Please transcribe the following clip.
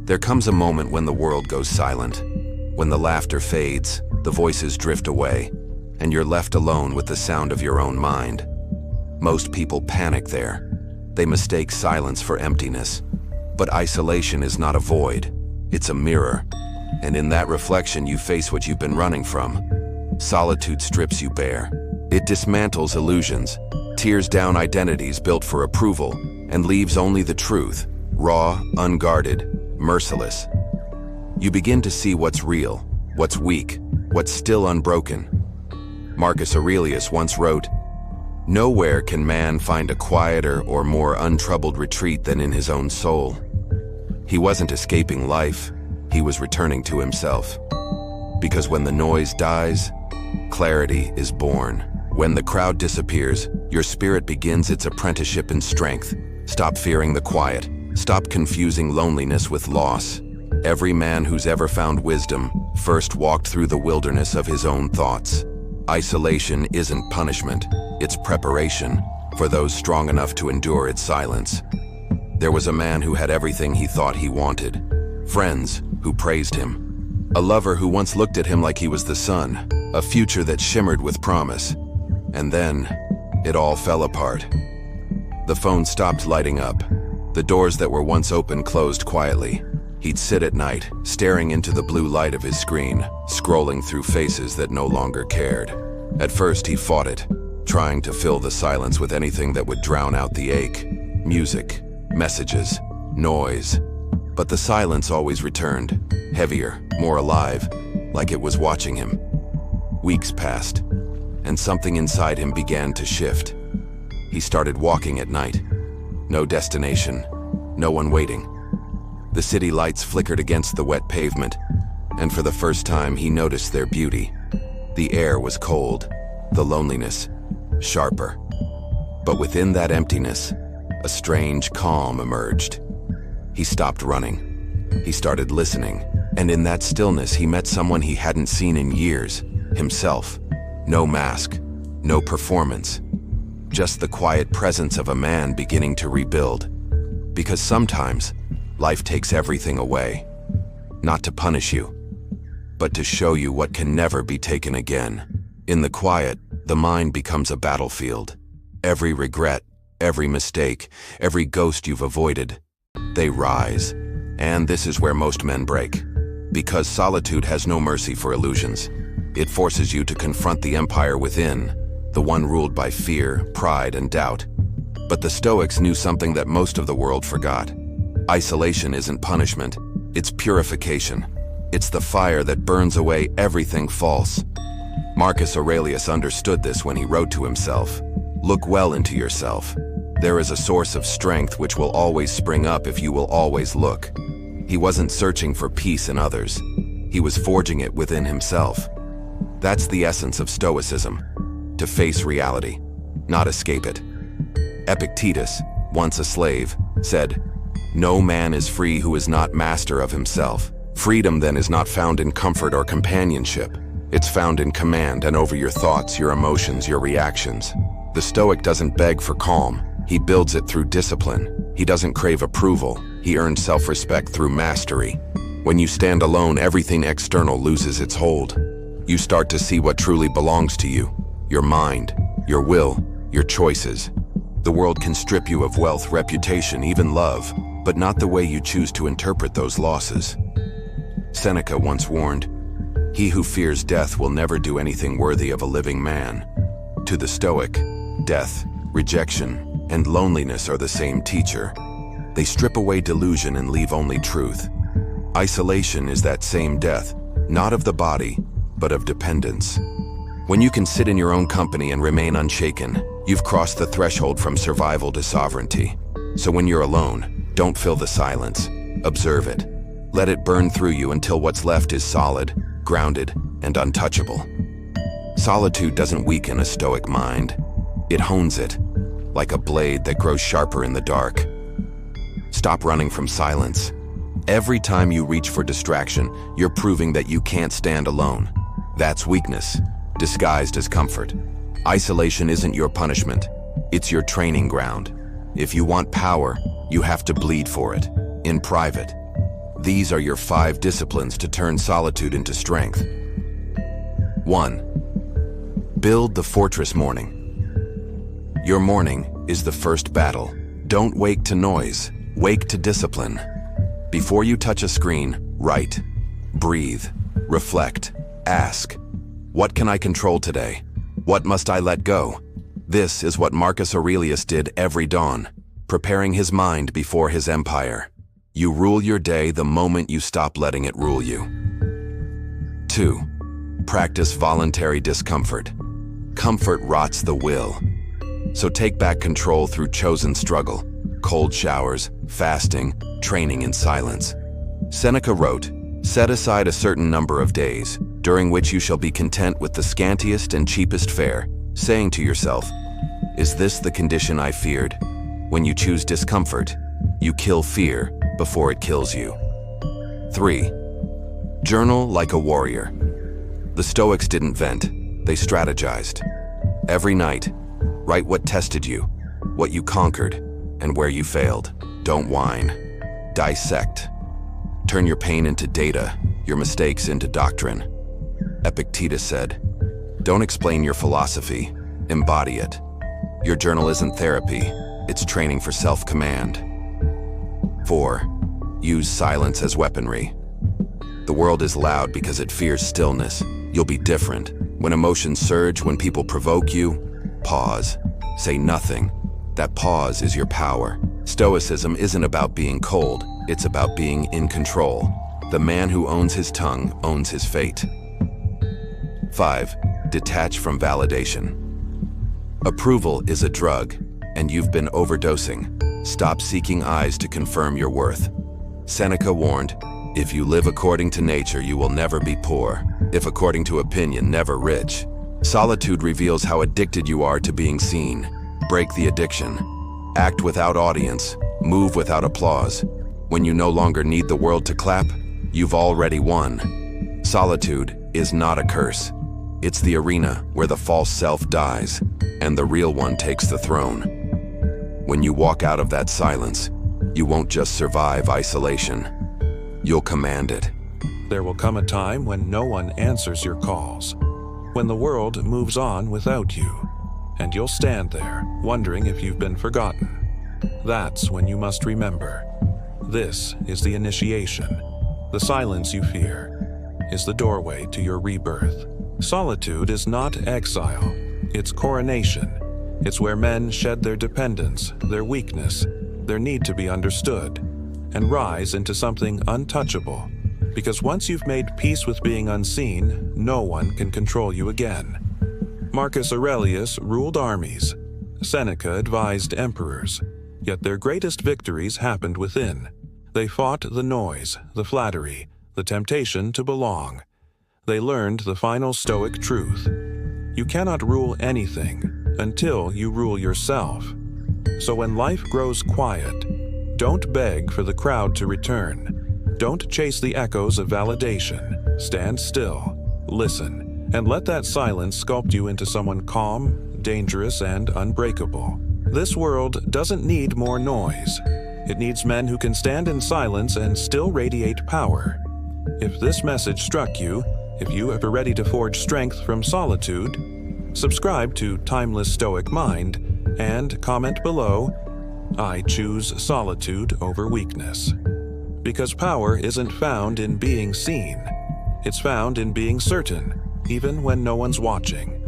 There comes a moment when the world goes silent, when the laughter fades, the voices drift away, and you're left alone with the sound of your own mind. Most people panic there. They mistake silence for emptiness. But isolation is not a void, it's a mirror. And in that reflection you face what you've been running from. Solitude strips you bare. It dismantles illusions, tears down identities built for approval, and leaves only the truth, raw, unguarded, merciless. You begin to see what's real, what's weak, what's still unbroken. Marcus Aurelius once wrote, "Nowhere can man find a quieter or more untroubled retreat than in his own soul." He wasn't escaping life, he was returning to himself. Because when the noise dies, clarity is born. When the crowd disappears, your spirit begins its apprenticeship in strength. Stop fearing the quiet. Stop confusing loneliness with loss. Every man who's ever found wisdom first walked through the wilderness of his own thoughts. Isolation isn't punishment, it's preparation for those strong enough to endure its silence. There was a man who had everything he thought he wanted. Friends who praised him. A lover who once looked at him like he was the sun. A future that shimmered with promise. And then, it all fell apart. The phone stopped lighting up. The doors that were once open closed quietly. He'd sit at night, staring into the blue light of his screen, scrolling through faces that no longer cared. At first he fought it, trying to fill the silence with anything that would drown out the ache. Music, messages, noise. But the silence always returned, heavier, more alive, like it was watching him. Weeks passed, and something inside him began to shift. He started walking at night. No destination, no one waiting. The city lights flickered against the wet pavement, and for the first time he noticed their beauty. The air was cold, the loneliness sharper. But within that emptiness, a strange calm emerged. He stopped running. He started listening, and in that stillness he met someone he hadn't seen in years, himself. No mask, no performance. Just the quiet presence of a man beginning to rebuild. Because sometimes, life takes everything away. Not to punish you, but to show you what can never be taken again. In the quiet, the mind becomes a battlefield. Every regret, every mistake, every ghost you've avoided, they rise. And this is where most men break. Because solitude has no mercy for illusions. It forces you to confront the empire within, the one ruled by fear, pride, and doubt. But the Stoics knew something that most of the world forgot. Isolation isn't punishment, it's purification. It's the fire that burns away everything false. Marcus Aurelius understood this when he wrote to himself, "Look well into yourself. There is a source of strength which will always spring up if you will always look." He wasn't searching for peace in others. He was forging it within himself. That's the essence of Stoicism. To face reality, not escape it. Epictetus, once a slave, said, "No man is free who is not master of himself." Freedom then is not found in comfort or companionship. It's found in command and over your thoughts, your emotions, your reactions. The Stoic doesn't beg for calm. He builds it through discipline. He doesn't crave approval. He earns self-respect through mastery. When you stand alone, everything external loses its hold. You start to see what truly belongs to you. Your mind, your will, your choices. The world can strip you of wealth, reputation, even love, but not the way you choose to interpret those losses. Seneca once warned, "He who fears death will never do anything worthy of a living man." To the Stoic, death, rejection, and loneliness are the same teacher. They strip away delusion and leave only truth. Isolation is that same death, not of the body, but of dependence. When you can sit in your own company and remain unshaken, you've crossed the threshold from survival to sovereignty. So when you're alone, don't fill the silence. Observe it. Let it burn through you until what's left is solid, grounded, and untouchable. Solitude doesn't weaken a Stoic mind. It hones it, like a blade that grows sharper in the dark. Stop running from silence. Every time you reach for distraction, you're proving that you can't stand alone. That's weakness, disguised as comfort. Isolation isn't your punishment, it's your training ground. If you want power, you have to bleed for it, in private. These are your 5 disciplines to turn solitude into strength. 1. Build the fortress morning. Your morning is the first battle. Don't wake to noise, wake to discipline. Before you touch a screen, write, breathe, reflect, ask, what can I control today? What must I let go? This is what Marcus Aurelius did every dawn, preparing his mind before his empire. You rule your day the moment you stop letting it rule you. 2. Practice voluntary discomfort. Comfort rots the will. So take back control through chosen struggle, cold showers, fasting, training in silence. Seneca wrote, "Set aside a certain number of days, during which you shall be content with the scantiest and cheapest fare, saying to yourself, 'Is this the condition I feared?' When you choose discomfort, you kill fear before it kills you." 3. Journal like a warrior. The Stoics didn't vent, they strategized. Every night, write what tested you, what you conquered, and where you failed. Don't whine. Dissect. Turn your pain into data, your mistakes into doctrine. Epictetus said, "Don't explain your philosophy, embody it." Your journal isn't therapy, it's training for self-command. 4. Use silence as weaponry. The world is loud because it fears stillness. You'll be different. When emotions surge, when people provoke you, pause. Say nothing. That pause is your power. Stoicism isn't about being cold, it's about being in control. The man who owns his tongue owns his fate. 5. Detach from validation. Approval is a drug, and you've been overdosing. Stop seeking eyes to confirm your worth. Seneca warned, "If you live according to nature, you will never be poor. If according to opinion, never rich." Solitude reveals how addicted you are to being seen. Break the addiction. Act without audience. Move without applause. When you no longer need the world to clap, you've already won. Solitude is not a curse. It's the arena where the false self dies, and the real one takes the throne. When you walk out of that silence, you won't just survive isolation. You'll command it. There will come a time when no one answers your calls, when the world moves on without you, and you'll stand there, wondering if you've been forgotten. That's when you must remember. This is the initiation. The silence you fear is the doorway to your rebirth. Solitude is not exile, it's coronation. It's where men shed their dependence, their weakness, their need to be understood, and rise into something untouchable. Because once you've made peace with being unseen, no one can control you again. Marcus Aurelius ruled armies. Seneca advised emperors. Yet their greatest victories happened within. They fought the noise, the flattery, the temptation to belong. They learned the final Stoic truth. You cannot rule anything until you rule yourself. So when life grows quiet, don't beg for the crowd to return. Don't chase the echoes of validation. Stand still, listen, and let that silence sculpt you into someone calm, dangerous, and unbreakable. This world doesn't need more noise. It needs men who can stand in silence and still radiate power. If this message struck you, if you are ready to forge strength from solitude, subscribe to Timeless Stoic Mind and comment below, "I choose solitude over weakness." Because power isn't found in being seen. It's found in being certain, even when no one's watching.